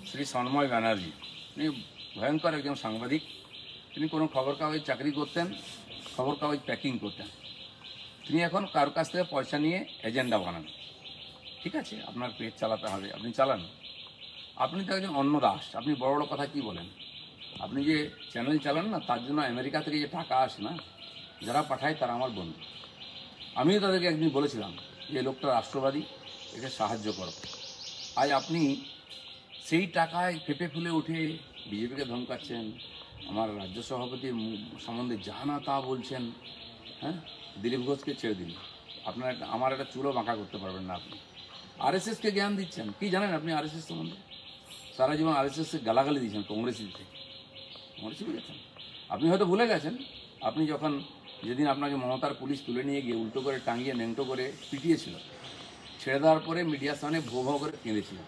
শ্রী সন্ময় ব্যানার্জি। তিনি ভয়ঙ্কর একজন সাংবাদিক। তিনি কোনো খবর কাগজ চাকরি করতেন, খবর কাগজ প্যাকিং করতেন। তিনি এখন কারোর কাছ থেকে পয়সা নিয়ে এজেন্ডা বানান। ঠিক আছে, আপনার পেট চালাতে হবে, আপনি চালান। আপনি তো একজন অন্য দাস, আপনি বড় বড় কথা কি বলেন? আপনি যে চ্যানেল চালান না, তার জন্য আমেরিকা থেকে যে টাকা আসে না, যারা পাঠায় তারা আমার বন্ধু। আমিও তাদেরকে একদিন বলেছিলাম যে লোকটা রাষ্ট্রবাদী, একে সাহায্য করো। আজ আপনি সেই টাকায় ফেঁপে ফুলে উঠে বিজেপিকে ধমকাচ্ছেন, আমার রাজ্য সভাপতির সম্বন্ধে যা না তা বলছেন। হ্যাঁ, দিলীপ ঘোষকে ছেড়ে দিন, আপনার আমার একটা চুলো বাঁকা করতে পারবেন না। আপনি আরএসএসকে জ্ঞান দিচ্ছেন, কি জানেন আপনি আরএসএস সম্বন্ধে? সারা জীবন আরএসএসকে গালাগালি দিয়েছেন, কংগ্রেসি থেকে। কংগ্রেসি বুঝেছেন? আপনি হয়তো ভুলে গেছেন, আপনি যখন যেদিন আপনাকে মমতার পুলিশ তুলে নিয়ে গিয়ে উল্টো করে টাঙিয়ে নেংটো করে পিটিয়েছিল, ছেড়ে দেওয়ার পরে মিডিয়ার সামনে ভো ভো করে কেঁদেছিলেন।